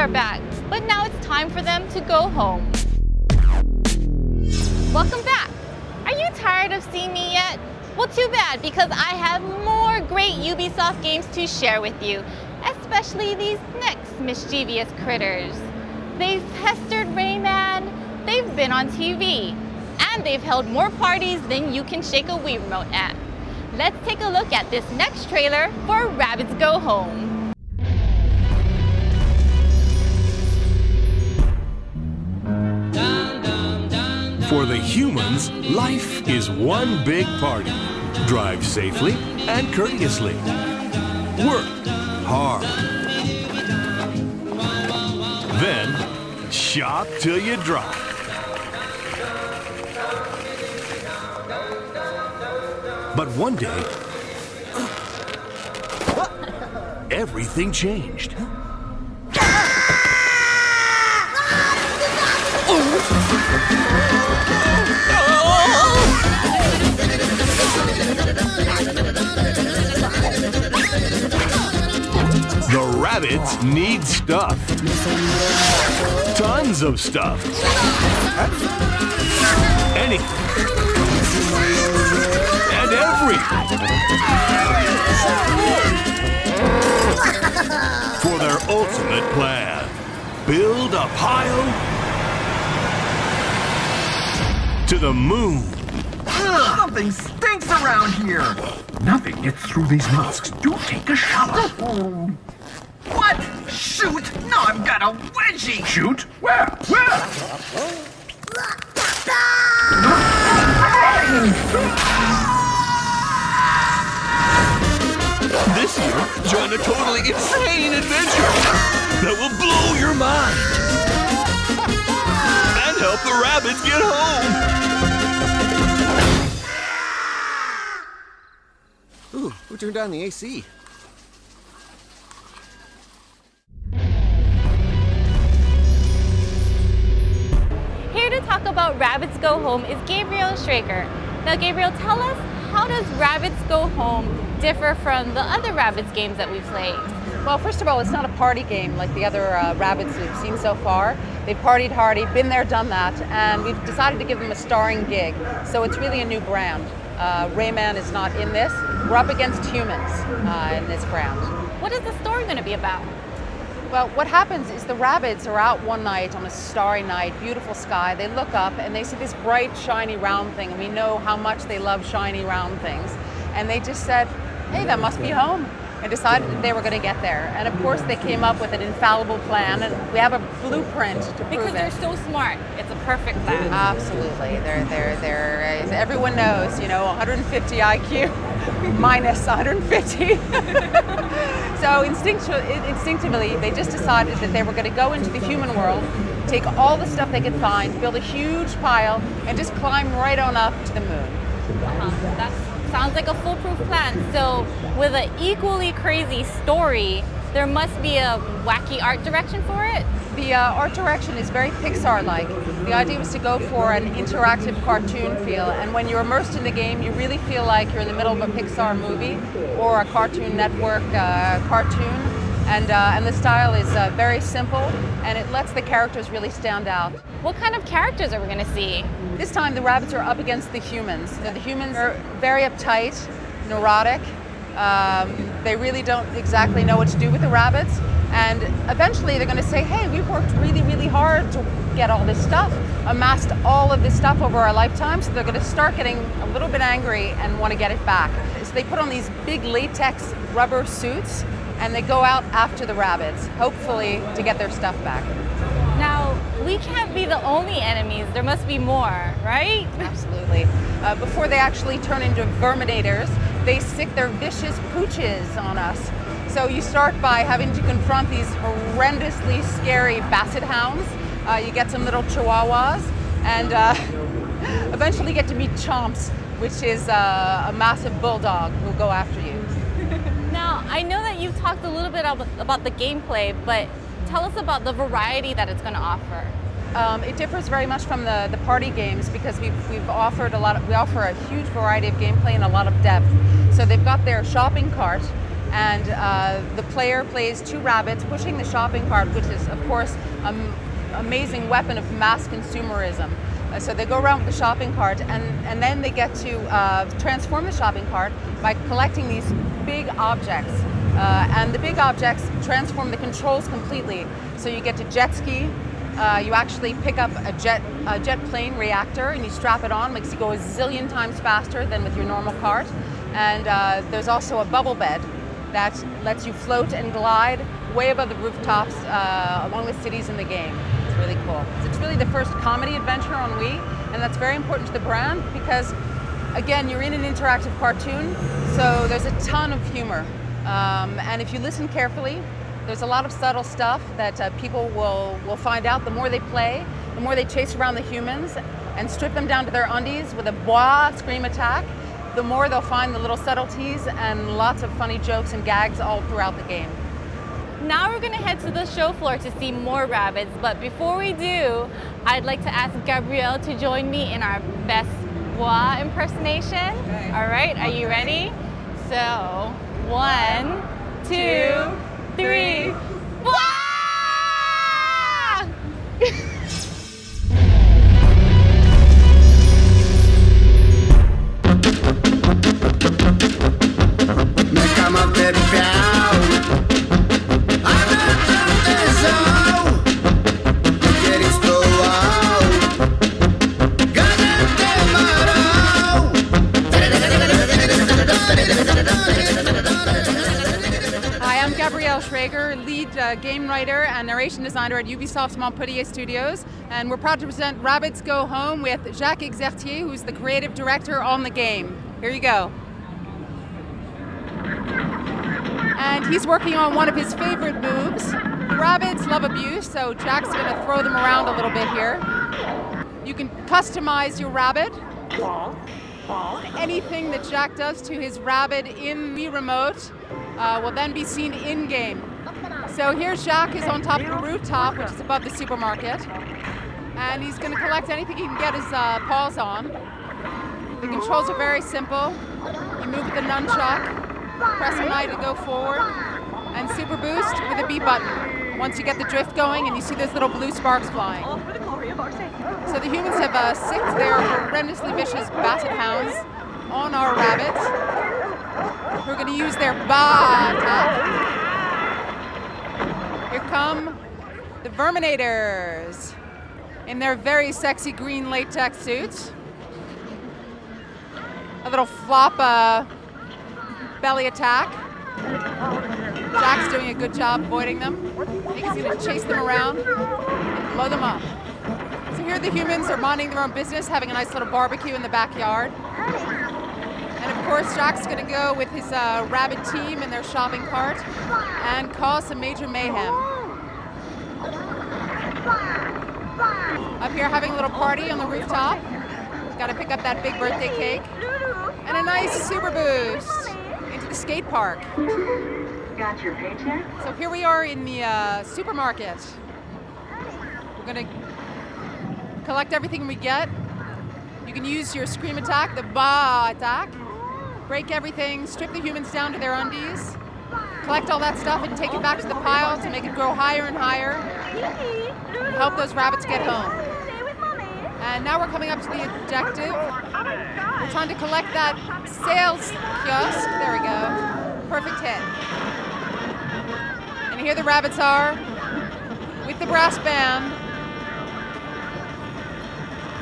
are back, but now it's time for them to go home. Welcome back. Are you tired of seeing me yet? Well, too bad, because I have more great Ubisoft games to share with you, especially these next mischievous critters. They've pestered Rayman, they've been on TV, and they've held more parties than you can shake a Wii remote at. Let's take a look at this next trailer for Rabbids Go Home. For the humans, life is one big party. Drive safely and courteously. Work hard. Then, shop till you drop. But one day, everything changed. The Rabbids need stuff. Tons of stuff. Anything. And everything. For their ultimate plan. Build a pile to the moon. Something stinks around here. Nothing gets through these masks. Do take a shower. What? Shoot? No, I've got a wedgie. Shoot? Where? Where? This year, join a totally insane adventure that will blow your mind and help the Rabbids get home. Ooh, who turned on the AC? Here to talk about Rabbids Go Home is Gabriel Schrager. Now Gabriel, tell us, how does Rabbids Go Home differ from the other Rabbids games that we've played? Well, first of all, it's not a party game like the other Rabbids we've seen so far. They've partied hardy, been there, done that, and we've decided to give them a starring gig. So it's really a new brand. Rayman is not in this. We're up against humans in this brand. What is the story going to be about? Well, what happens is the Rabbids are out one night on a starry night, beautiful sky. They look up and they see this bright, shiny, round thing, and we know how much they love shiny, round things. And they just said, hey, that must be home, and decided that they were going to get there. And of course, they came up with an infallible plan, and we have a blueprint to prove it. Because they're so smart, it's a perfect plan. Absolutely, they're as everyone knows, you know, 150 IQ minus 150. So instinctively, they just decided that they were going to go into the human world, take all the stuff they could find, build a huge pile, and just climb right on up to the moon. That sounds like a foolproof plan. So with an equally crazy story, there must be a wacky art direction for it? The art direction is very Pixar-like. The idea was to go for an interactive cartoon feel, and when you're immersed in the game, you really feel like you're in the middle of a Pixar movie or a Cartoon Network cartoon. And the style is very simple, and it lets the characters really stand out. What kind of characters are we going to see? This time the Rabbids are up against the humans. The humans are very uptight, neurotic. They really don't exactly know what to do with the Rabbids. And eventually they're going to say, hey, we've worked really, really hard to get all this stuff, amassed all of this stuff over our lifetime, so they're going to start getting a little bit angry and want to get it back. So they put on these big latex rubber suits, and they go out after the Rabbids, hopefully to get their stuff back. Now, we can't be the only enemies. There must be more, right? Absolutely. Before they actually turn into verminators, they stick their vicious pooches on us. So you start by having to confront these horrendously scary basset hounds. You get some little chihuahuas, and eventually get to meet Chomps, which is a massive bulldog who'll go after you. Now, I know that you've talked a little bit about the gameplay, but tell us about the variety that it's going to offer. It differs very much from the party games because we offer a huge variety of gameplay and a lot of depth. So they've got their shopping cart, and the player plays two rabbits pushing the shopping cart, which is, of course, an amazing weapon of mass consumerism. So they go around with the shopping cart, and then they get to transform the shopping cart by collecting these big objects. And the big objects transform the controls completely. So you get to jet ski, you actually pick up a jet plane reactor and you strap it on, makes you go a zillion times faster than with your normal cart. And there's also a bubble bed that lets you float and glide way above the rooftops along the cities in the game. It's really cool. It's really the first comedy adventure on Wii, and that's very important to the brand because, again, you're in an interactive cartoon, so there's a ton of humor. And if you listen carefully, there's a lot of subtle stuff that people will find out the more they play, the more they chase around the humans and strip them down to their undies with a boah scream attack, the more they'll find the little subtleties and lots of funny jokes and gags all throughout the game. Now we're gonna head to the show floor to see more Rabbids, but before we do, I'd like to ask Gabrielle to join me in our best boah impersonation. Okay. All right, are you ready? So, 1, 2, 3, boah! Lead game writer and narration designer at Ubisoft's Montpellier Studios, and we're proud to present Rabbids Go Home with Jacques Exertier, who's the creative director on the game. Here you go. And he's working on one of his favorite moves. Rabbids love abuse, so Jack's going to throw them around a little bit here. You can customize your rabbit. Anything that Jack does to his rabbit in the remote will then be seen in-game. So here Jacques is on top of the rooftop, which is above the supermarket, and he's going to collect anything he can get his paws on. The controls are very simple. You move with the nunchuck, press I to go forward, and super boost with the B button once you get the drift going and you see those little blue sparks flying. So the humans have sicked their horrendously vicious basset hounds on our rabbits, who are going to use their ba attack. Here come the Verminators in their very sexy green latex suits. A little flop belly attack. Jack's doing a good job avoiding them. I think he's going to chase them around and blow them up. So here the humans are minding their own business, having a nice little barbecue in the backyard. And of course, Jack's going to go with his rabbit team in their shopping cart and cause some major mayhem. Up here having a little party on the rooftop. Got to pick up that big birthday cake. And a nice super boost into the skate park. Got your paycheck? So here we are in the supermarket. We're going to collect everything we get. You can use your scream attack, the ba attack. Break everything, strip the humans down to their undies, collect all that stuff and take it back to the pile to make it grow higher and higher, and help those rabbits get home. And now we're coming up to the objective. We're trying to collect that sales kiosk. There we go. Perfect hit. And here the rabbits are with the brass band,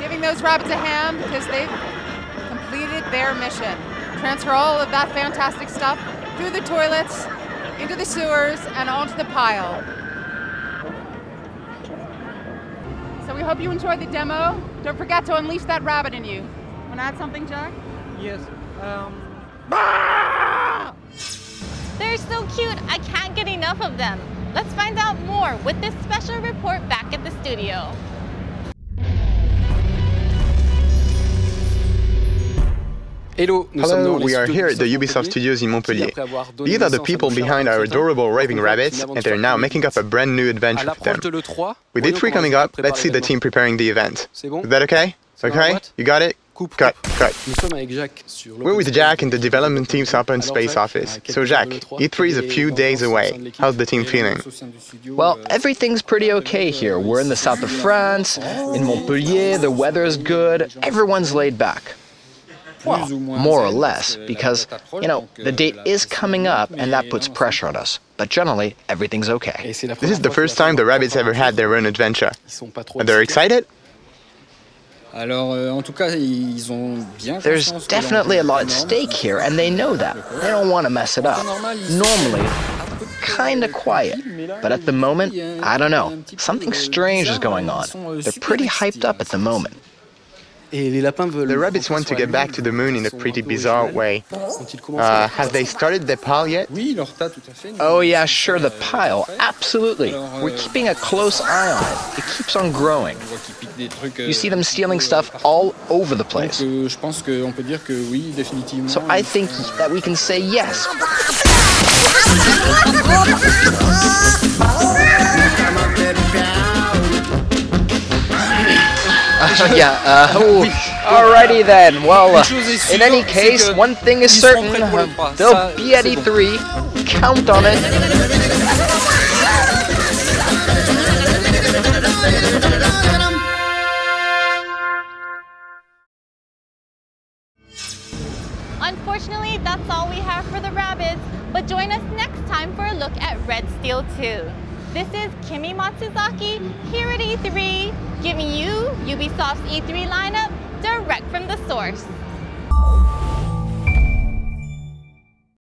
giving those rabbits a hand because they've completed their mission. Transfer all of that fantastic stuff through the toilets, into the sewers, and onto the pile. So we hope you enjoyed the demo. Don't forget to unleash that rabbit in you. Want to add something, Jack? Yes. They're so cute, I can't get enough of them. Let's find out more with this special report back at the studio. Hello, we are here at the Ubisoft Studios in Montpellier. These are the people behind our adorable raving rabbits, and they're now making up a brand new adventure for them. With E3 coming up, let's see the team preparing the event. Is that okay? Okay? You got it? Cut. We're with Jack in the development team's open space office. So Jack, E3 is a few days away. How's the team feeling? Well, everything's pretty okay here. We're in the south of France, in Montpellier, the weather's good, everyone's laid back. Well, more or less, because, you know, the date is coming up and that puts pressure on us. But generally, everything's okay. This is the first time the Rabbids ever had their own adventure. Are they excited? There's definitely a lot at stake here, and they know that. They don't want to mess it up. Normally, kinda quiet, but at the moment, I don't know. Something strange is going on. They're pretty hyped up at the moment. The Rabbids want to get back to the moon in a pretty bizarre way. Have they started the pile yet? Oh yeah, sure, the pile, absolutely. We're keeping a close eye on it. It keeps on growing. You see them stealing stuff all over the place. So I think that we can say yes. Alrighty then. Well, in any case, one thing is certain. They'll be at E3. Count on it. Unfortunately, that's all we have for the Rabbids, but join us next time for a look at Red Steel 2. This is Kimi Matsuzaki here at E3, giving you Ubisoft's E3 lineup direct from the source.